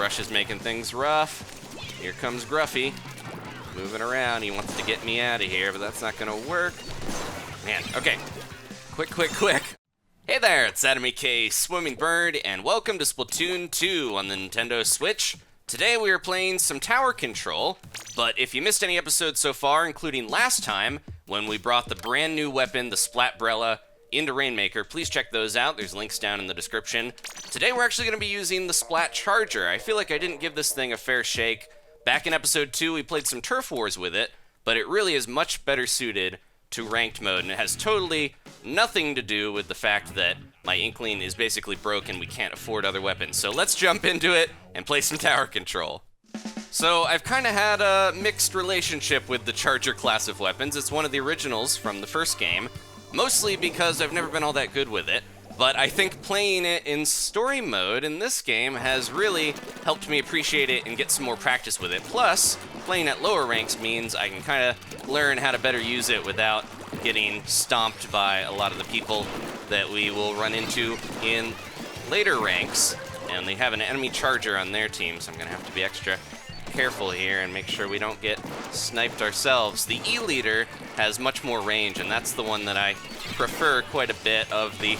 brush is making things rough. Here comes Gruffy. Moving around. He wants to get me out of here, but that's not going to work. Man, okay. Quick. Hey there, it's Adam K. Swimming Bird, and welcome to Splatoon 2 on the Nintendo Switch. Today we are playing some tower control, but if you missed any episodes so far, including last time, when we brought the brand new weapon, the Splat Brella, into Rainmaker, please check those out. There's links down in the description. Today we're actually going to be using the Splat Charger. I feel like I didn't give this thing a fair shake. Back in episode 2, we played some Turf Wars with it, but it really is much better suited to ranked mode, and it has totally nothing to do with the fact that my Inkling is basically broken. We can't afford other weapons. So let's jump into it and play some tower control. So I've kind of had a mixed relationship with the Charger class of weapons. It's one of the originals from the first game, mostly because I've never been all that good with it. But I think playing it in story mode in this game has really helped me appreciate it and get some more practice with it. Plus, playing at lower ranks means I can kind of learn how to better use it without getting stomped by a lot of the people that we will run into in later ranks. And they have an enemy charger on their team, so I'm going to have to be extra careful here and make sure we don't get sniped ourselves. The E-Leader has much more range, and that's the one that I prefer quite a bit of the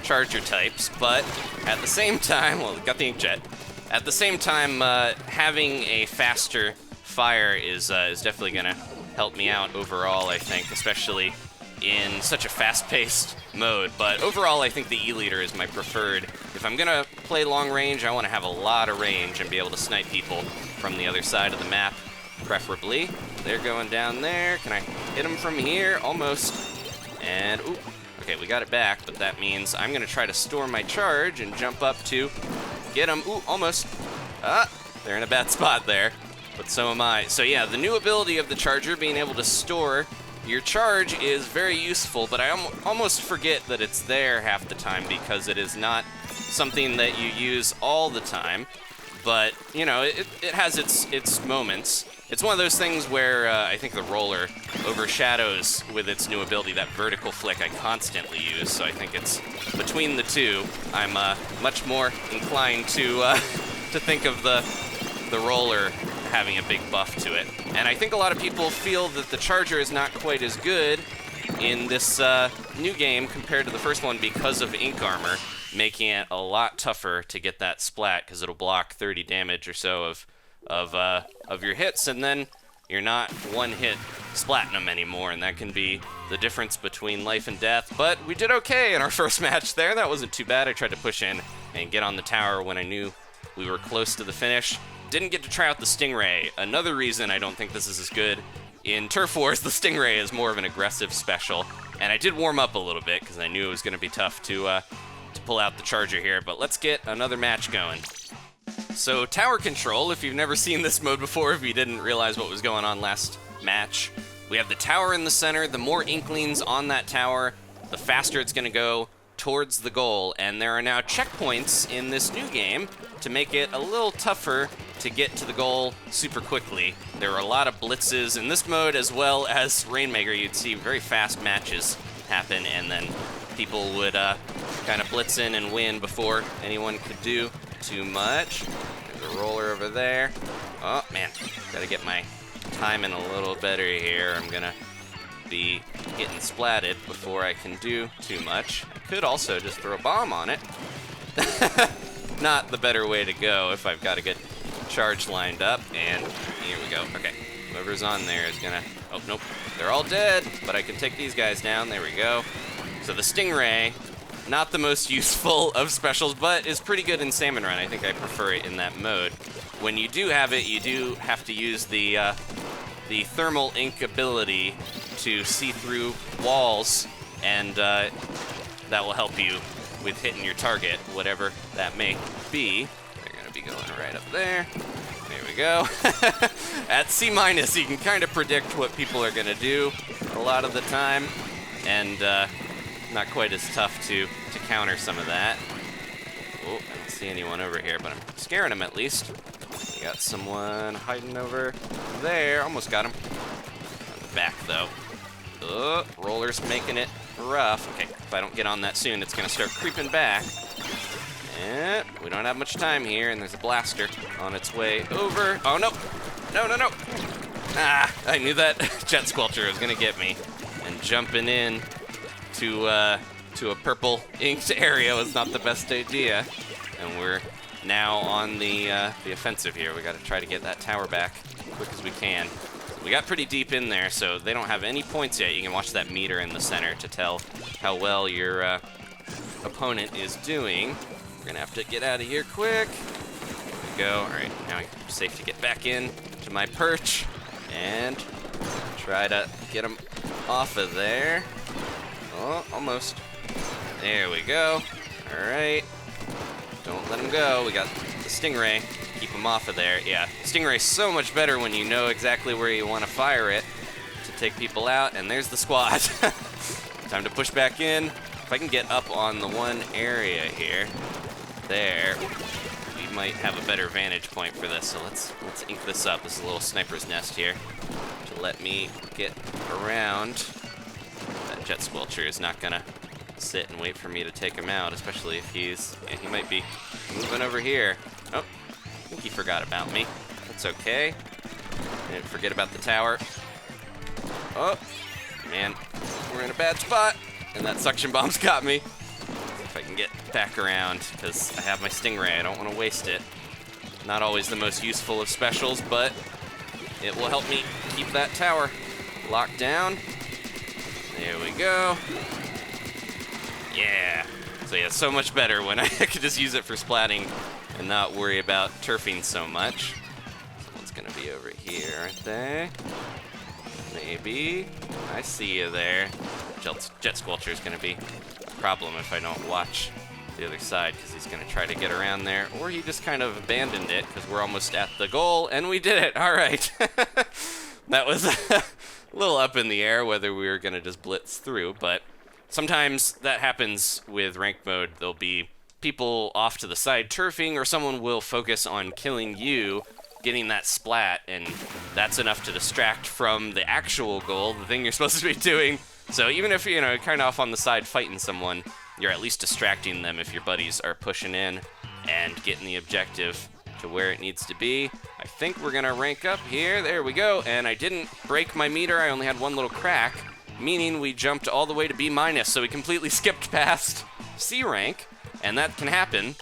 charger types, but at the same time, well, got the inkjet. At the same time, having a faster fire is definitely going to help me out overall, I think, especially in such a fast-paced mode. But overall, I think the E-Leader is my preferred. If I'm going to play long range, I want to have a lot of range and be able to snipe people from the other side of the map, preferably. They're going down there. Can I hit them from here? Almost. And, ooh. Okay, we got it back, but that means I'm going to try to store my charge and jump up to get them. Ooh, almost. They're in a bad spot there, but so am I. So yeah, the new ability of the charger, being able to store your charge, is very useful, but I almost forget that it's there half the time because it is not something that you use all the time. But, you know, it has its moments. It's one of those things where I think the roller overshadows with its new ability, that vertical flick I constantly use. So I think it's between the two. I'm much more inclined to think of the roller having a big buff to it. And I think a lot of people feel that the charger is not quite as good in this new game compared to the first one because of Ink Armor, making it a lot tougher to get that splat because it'll block 30 damage or so of your hits, and then you're not one hit splatting them anymore, and that can be the difference between life and death. But we did okay in our first match there. That wasn't too bad. I tried to push in and get on the tower when I knew we were close to the finish. Didn't get to try out the Stingray. Another reason I don't think this is as good. In Turf Wars, the Stingray is more of an aggressive special, and I did warm up a little bit because I knew it was going to be tough to pull out the charger here, but let's get another match going. So tower control, if you've never seen this mode before, if you didn't realize what was going on last match, we have the tower in the center. The more Inklings on that tower, the faster it's going to go towards the goal, and there are now checkpoints in this new game to make it a little tougher to get to the goal super quickly. There are a lot of blitzes in this mode, as well as Rainmaker. You'd see very fast matches happen, and then people would kind of blitz in and win before anyone could do too much. There's a roller over there. Oh, man. Gotta get my timing a little better here. I'm gonna be getting splatted before I can do too much. I could also just throw a bomb on it. Not the better way to go if I've got a good charge lined up. And here we go. Okay. Whoever's on there is gonna... Oh, nope. They're all dead, but I can take these guys down. There we go. So the Stingray, not the most useful of specials, but is pretty good in Salmon Run. I think I prefer it in that mode. When you do have it, you do have to use the thermal ink ability to see through walls, and that will help you with hitting your target, whatever that may be. They're going to be going right up there. There we go. At C-, you can kind of predict what people are going to do a lot of the time, and not quite as tough to counter some of that. Oh, I don't see anyone over here, but I'm scaring them at least. We got someone hiding over there. Almost got him. On the back, though. Roller's making it rough. Okay, if I don't get on that soon, it's going to start creeping back. And we don't have much time here, and there's a blaster on its way over. Oh, no. No, no, no. Ah, I knew that jet squelcher was going to get me. And jumping in to a purple inked area was not the best idea. And we're now on the offensive here. We got to try to get that tower back as quick as we can. We got pretty deep in there, so they don't have any points yet. You can watch that meter in the center to tell how well your opponent is doing. We're gonna have to get out of here quick. There we go. All right, now I'm safe to get back in to my perch and try to get him off of there. Oh, almost. There we go. All right. Don't let him go. We got the Stingray. Keep him off of there. Yeah, Stingray's so much better when you know exactly where you want to fire it to take people out. And there's the squad. Time to push back in. If I can get up on the one area here, there, we might have a better vantage point for this. So let's ink this up. This is a little sniper's nest here to let me get around. That jet squelcher is not gonna sit and wait for me to take him out, especially if he might be moving over here. Oh, I think he forgot about me. That's okay. Didn't forget about the tower. Oh, man, we're in a bad spot, and that suction bomb's got me. See if I can get back around, because I have my Stingray. I don't want to waste it. Not always the most useful of specials, but it will help me keep that tower locked down. There we go. Yeah. So yeah, so much better when I could just use it for splatting and not worry about turfing so much. Someone's gonna be over here, aren't they? Maybe. I see you there. Jet Squelcher is gonna be a problem if I don't watch the other side, because he's gonna try to get around there, or he just kind of abandoned it because we're almost at the goal, and we did it. All right. That was a little up in the air whether we were gonna just blitz through, but sometimes that happens with ranked mode. There'll be people off to the side turfing, or someone will focus on killing you, getting that splat, and that's enough to distract from the actual goal, the thing you're supposed to be doing. So even if you're kind of off on the side fighting someone, you're at least distracting them if your buddies are pushing in and getting the objective to where it needs to be. I think we're gonna rank up here. There we go. And I didn't break my meter. I only had one little crack, meaning we jumped all the way to B-, so we completely skipped past C rank, and that can happen.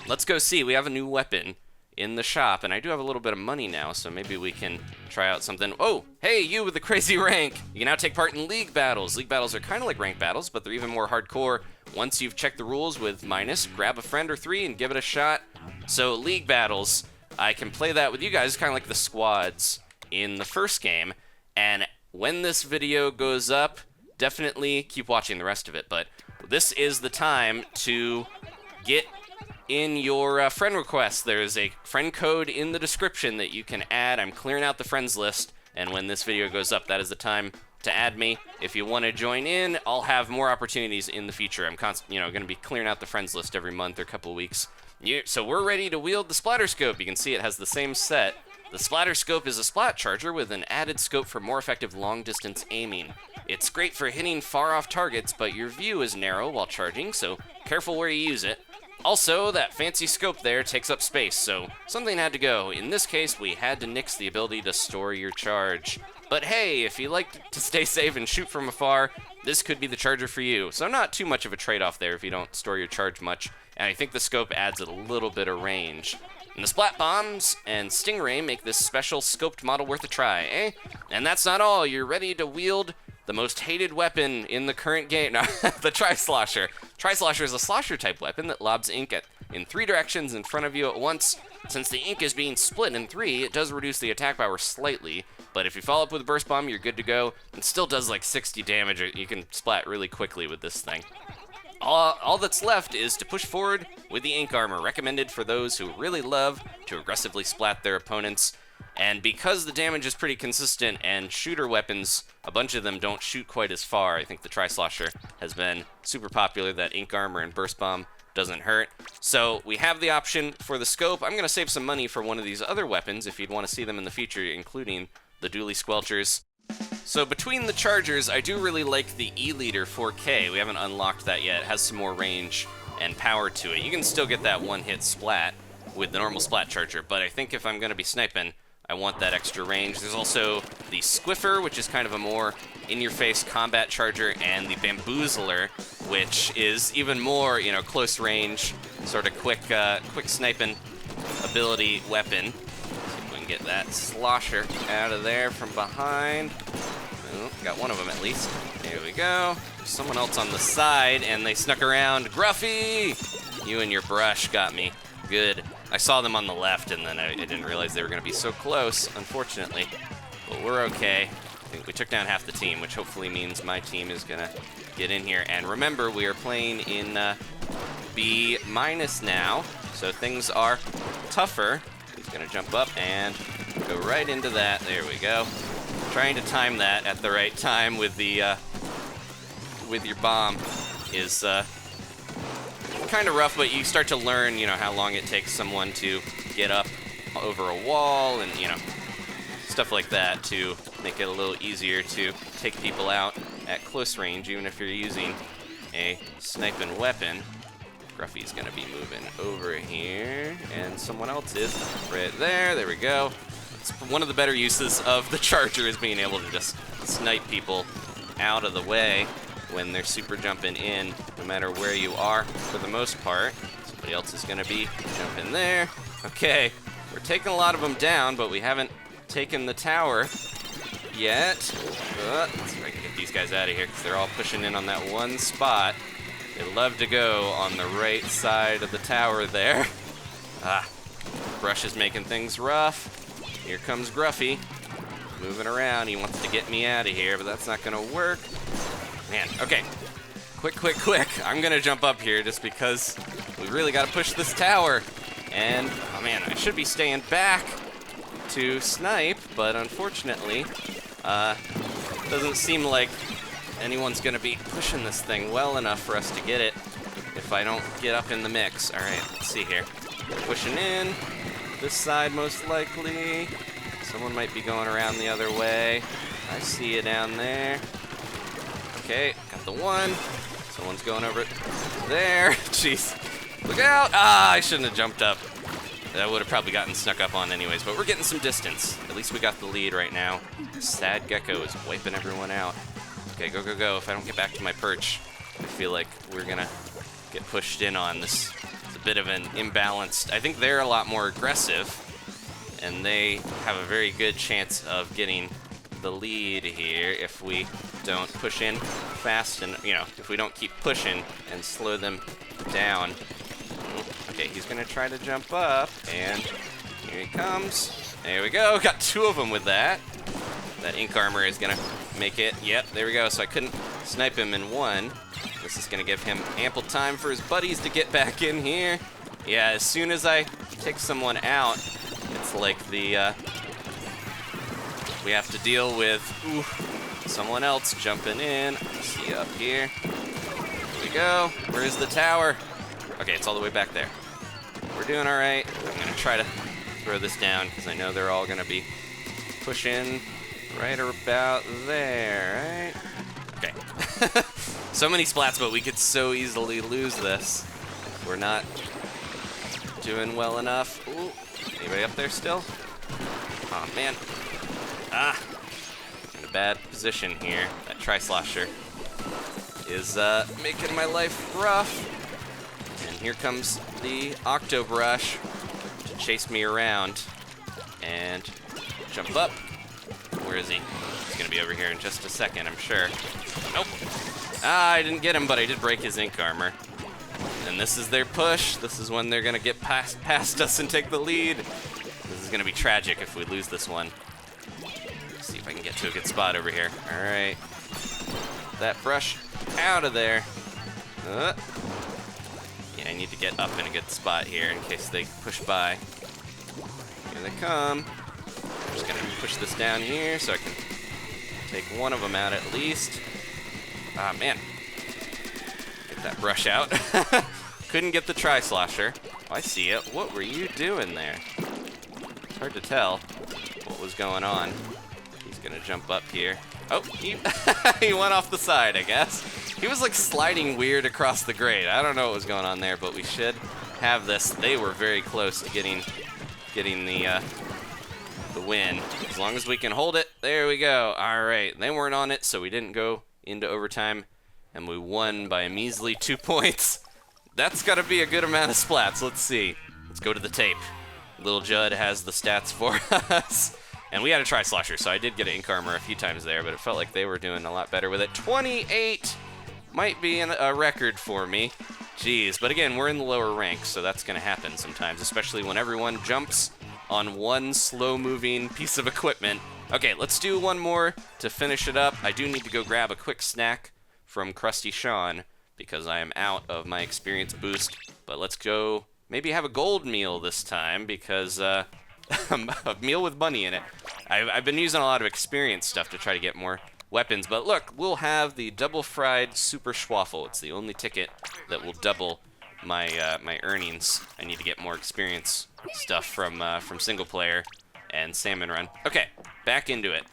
Let's go see. We have a new weapon in the shop, and I do have a little bit of money now, so maybe we can try out something. Oh, hey, you with the crazy rank. You can now take part in league battles. League battles are kind of like ranked battles, but they're even more hardcore. Once you've checked the rules with minus, grab a friend or three and give it a shot. So league battles, I can play that with you guys, kind of like the squads in the first game, and when this video goes up, definitely keep watching the rest of it, but this is the time to get in your friend requests. There's a friend code in the description that you can add. I'm clearing out the friends list, and when this video goes up, that is the time to add me. If you want to join in, I'll have more opportunities in the future. I'm going to be clearing out the friends list every month or couple weeks. So we're ready to wield the splatter scope. You can see it has the same set. The splatter scope is a splat charger with an added scope for more effective long-distance aiming. It's great for hitting far-off targets, but your view is narrow while charging, so careful where you use it. Also, that fancy scope there takes up space, so something had to go. In this case, we had to nix the ability to store your charge. But hey, if you like to stay safe and shoot from afar, this could be the charger for you. So not too much of a trade-off there if you don't store your charge much, and I think the scope adds a little bit of range. And the Splat Bombs and Stingray make this special scoped model worth a try, eh? And that's not all. You're ready to wield the most hated weapon in the current game. No, the Tri-Slosher. Tri-Slosher is a slosher-type weapon that lobs ink in 3 directions in front of you at once. Since the ink is being split in 3, it does reduce the attack power slightly, but if you follow up with a Burst Bomb, you're good to go. It still does like 60 damage. You can splat really quickly with this thing. All that's left is to push forward with the Ink Armor, recommended for those who really love to aggressively splat their opponents. And because the damage is pretty consistent and shooter weapons, a bunch of them don't shoot quite as far, I think the Tri-Slosher has been super popular. That Ink Armor and Burst Bomb doesn't hurt. So we have the option for the scope. I'm going to save some money for one of these other weapons if you'd want to see them in the future, including the Dualies Squelchers. So between the chargers, I do really like the E-Liter 4K. We haven't unlocked that yet. It has some more range and power to it. You can still get that one-hit splat with the normal splat charger, but I think if I'm going to be sniping, I want that extra range. There's also the Squiffer, which is kind of a more in-your-face combat charger, and the Bamboozler, which is even more, you know, close range, sort of quick sniping ability weapon. See if we can get that slosher out of there from behind. Oh, got one of them at least. There we go. There's someone else on the side, and they snuck around. Gruffy! You and your brush got me. Good. I saw them on the left, and then I didn't realize they were going to be so close, unfortunately. But we're okay. I think we took down half the team, which hopefully means my team is going to get in here. And remember, we are playing in B- now, so things are tougher. He's going to jump up and go right into that. There we go. Trying to time that at the right time with the with your bomb is kind of rough, but you start to learn, you know, how long it takes someone to get up over a wall and, you know, stuff like that to make it a little easier to take people out at close range, even if you're using a sniping weapon. Gruffy's gonna be moving over here, and someone else is right there. There we go. It's one of the better uses of the charger is being able to just snipe people out of the way when they're super jumping in, no matter where you are, for the most part. Somebody else is gonna be jumping there. Okay, we're taking a lot of them down, but we haven't taken the tower yet. Let's see if I can get these guys out of here, because they're all pushing in on that one spot. They love to go on the right side of the tower there. Brush is making things rough. Here comes Gruffy, moving around. He wants to get me out of here, but that's not gonna work. Man, okay. Quick. I'm gonna jump up here just because we really gotta push this tower. And, oh man, I should be staying back to snipe, but unfortunately, doesn't seem like anyone's gonna be pushing this thing well enough for us to get it if I don't get up in the mix. All right, let's see here. Pushing in, this side most likely. Someone might be going around the other way. I see you down there. Okay, got the one. Someone's going over there. Jeez. Look out! I shouldn't have jumped up. That would have probably gotten snuck up on anyways, but we're getting some distance. At least we got the lead right now. Sad Gecko is wiping everyone out. Okay, go. If I don't get back to my perch, I feel like we're gonna get pushed in on this. It's a bit of an imbalanced. I think they're a lot more aggressive, and they have a very good chance of getting the lead here if we don't push in fast and, you know, if we don't keep pushing and slow them down. Okay, he's gonna try to jump up, and here he comes. There we go, got two of them with that. That Ink Armor is gonna make it. Yep, there we go, so I couldn't snipe him in one. This is gonna give him ample time for his buddies to get back in here. Yeah, as soon as I take someone out, it's like the, we have to deal with someone else jumping in. See up here. Here we go. Where's the tower? Okay, it's all the way back there. We're doing all right. I'm gonna try to throw this down because I know they're all gonna be pushing right about there, right? Okay. So many splats, but we could so easily lose this. We're not doing well enough. Ooh, anybody up there still? Oh man. In a bad position here. That Tri-Slosher is making my life rough. And here comes the Octo Brush to chase me around and jump up. Where is he? He's gonna be over here in just a second, I'm sure. Nope. I didn't get him, but I did break his Ink Armor. And this is their push. This is when they're gonna get past us and take the lead. This is gonna be tragic if we lose this one. Let's see if I can get to a good spot over here. All right. That brush out of there. Yeah, I need to get up in a good spot here in case they push by. Here they come. I'm just gonna push this down here so I can take one of them out at least. Ah, man. Get that brush out. Couldn't get the Tri-Slosher. Oh, I see it. What were you doing there? It's hard to tell what was going on. He's He's gonna jump up here. Oh, he, he went off the side, I guess. He was like sliding weird across the grate. I don't know what was going on there, but we should have this. They were very close to getting the win. As long as we can hold it, there we go. All right, they weren't on it, so we didn't go into overtime, and we won by a measly 2 points. That's got to be a good amount of splats. Let's see. Let's go to the tape. Little Judd has the stats for us. And we had a Tri-Slosher, so I did get an Ink Armor a few times there, but it felt like they were doing a lot better with it. 28 might be a record for me. Jeez, but again, we're in the lower ranks, so that's going to happen sometimes, especially when everyone jumps on one slow-moving piece of equipment. Okay, let's do one more to finish it up. I do need to go grab a quick snack from Krusty Sean because I am out of my experience boost, but let's go maybe have a gold meal this time because a meal with money in it. I've been using a lot of experience stuff to try to get more weapons, but look, we'll have the double fried super schwaffle. It's the only ticket that will double my my earnings. I need to get more experience stuff from single player and Salmon Run. Okay, back into it.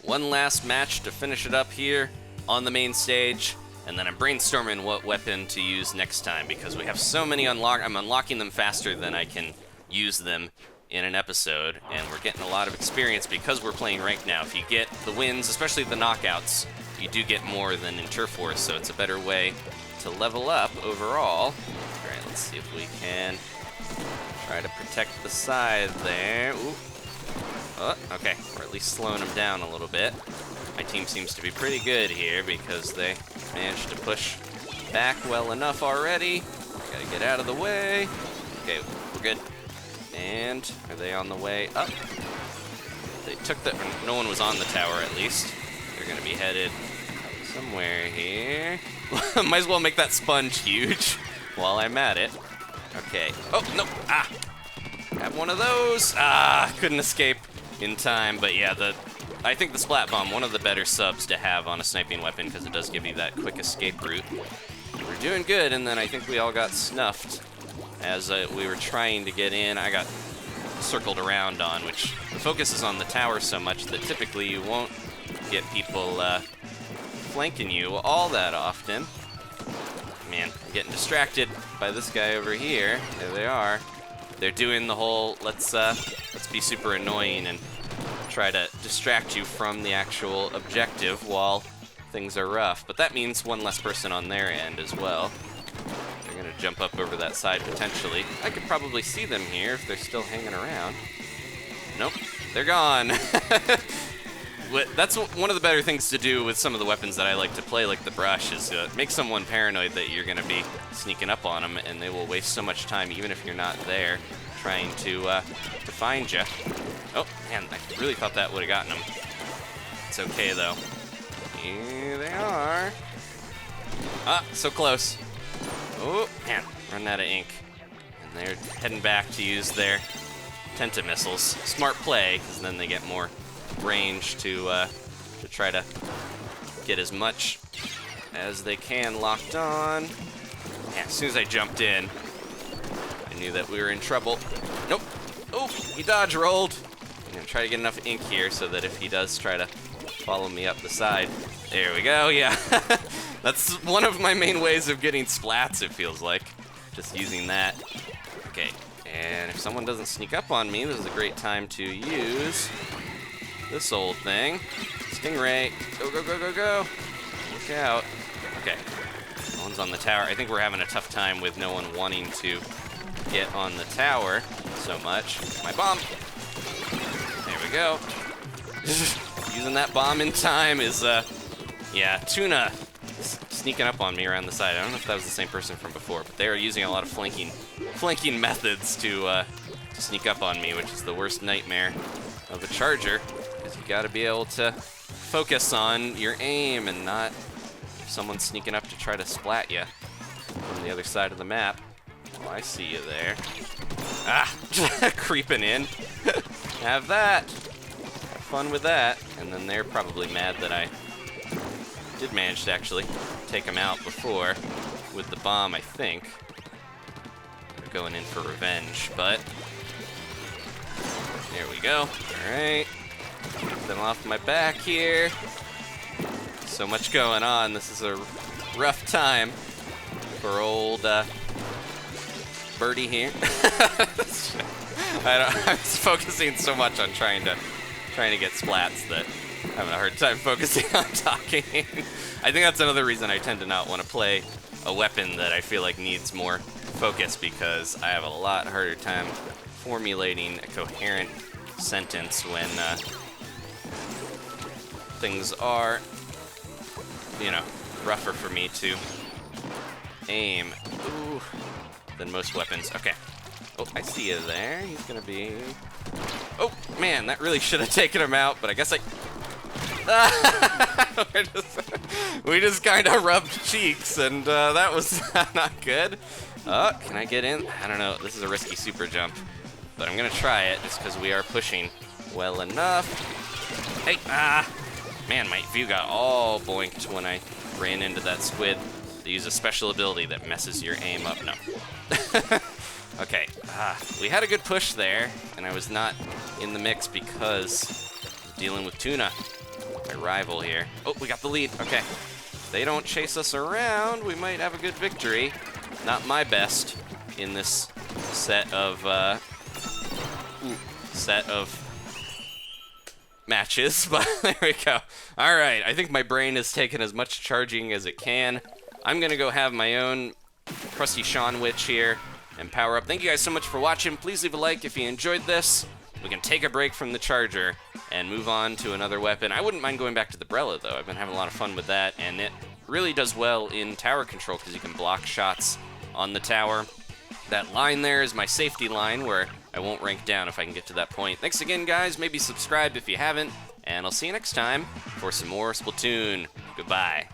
One last match to finish it up here on the main stage, and then I'm brainstorming what weapon to use next time because we have so many I'm unlocking them faster than I can use them in an episode, and we're getting a lot of experience because we're playing ranked now. If you get the wins, especially the knockouts, you do get more than in Turf Wars, so it's a better way to level up overall. All right, let's see if we can try to protect the side there. Ooh. Oh, okay, we're at least slowing them down a little bit. My team seems to be pretty good here because they managed to push back well enough already. Gotta get out of the way. Okay, we're good. And are they on the way up? They took the... No one was on the tower, at least. They're going to be headed somewhere here. Might as well make that sponge huge while I'm at it. Okay. Oh, no. Ah! Have one of those. Ah! Couldn't escape in time. But yeah, I think the Splat Bomb, one of the better subs to have on a sniping weapon because it does give you that quick escape route. We're doing good, and then I think we all got snuffed as we were trying to get in. I got circled around on, which the focus is on the tower so much that typically you won't get people flanking you all that often. Man, I'm getting distracted by this guy over here. There they are. They're doing the whole let's be super annoying and try to distract you from the actual objective while things are rough. But that means one less person on their end as well. They're gonna jump up over that side potentially. I could probably see them here if they're still hanging around. Nope, they're gone. That's one of the better things to do with some of the weapons that I like to play, like the brush, is make someone paranoid that you're gonna be sneaking up on them, and they will waste so much time, even if you're not there, trying to find you. Oh man, I really thought that would have gotten them. It's okay though. Here they are. Ah, so close. Oh, man, running out of ink. And they're heading back to use their Tenta missiles. Smart play, because then they get more range to try to get as much as they can locked on. Yeah, as soon as I jumped in, I knew that we were in trouble. Nope. Oh, he dodge rolled. I'm going to try to get enough ink here so that if he does try to follow me up the side. There we go, yeah. That's one of my main ways of getting splats, it feels like. Just using that. Okay, and if someone doesn't sneak up on me, this is a great time to use this old thing. Stingray, go, go, go, go, go. Look out. Okay, no one's on the tower. I think we're having a tough time with no one wanting to get on the tower so much. My bomb. There we go. Using that bomb in time is, yeah, Tuna sneaking up on me around the side. I don't know if that was the same person from before, but they are using a lot of flanking methods to sneak up on me, which is the worst nightmare of a charger, because you gotta be able to focus on your aim and not if someone's sneaking up to try to splat you from the other side of the map. Oh, I see you there. Ah, creeping in. Have that. Have fun with that. And then they're probably mad that I did manage to actually take them out before with the bomb, I think. They're going in for revenge, but there we go. All right. Get off my back here. So much going on. This is a rough time for old birdie here. I was focusing so much on trying to get splats that I'm having a hard time focusing on talking. I think that's another reason I tend to not want to play a weapon that I feel like needs more focus, because I have a lot harder time formulating a coherent sentence when things are, rougher for me to aim than most weapons. Okay. Oh, I see you there. He's gonna be... Oh, man, that really should have taken him out, but I guess we just kind of rubbed cheeks, and that was not good. Can I get in? I don't know. This is a risky super jump, but I'm gonna try it just because we are pushing well enough. Hey, man, my view got all boinked when I ran into that squid. They use a special ability that messes your aim up. No. Okay, we had a good push there, and I was not in the mix because I'm dealing with Tuna, my rival here. Oh, we got the lead. Okay. If they don't chase us around, we might have a good victory. Not my best in this set of matches, but there we go. All right, I think my brain has taken as much charging as it can. I'm gonna go have my own crusty Sean Witch here and power up. Thank you guys so much for watching. Please leave a like if you enjoyed this. We can take a break from the charger and move on to another weapon. I wouldn't mind going back to the Brella, though. I've been having a lot of fun with that, and it really does well in tower control because you can block shots on the tower. That line there is my safety line where I won't rank down if I can get to that point. Thanks again, guys. Maybe subscribe if you haven't, and I'll see you next time for some more Splatoon. Goodbye.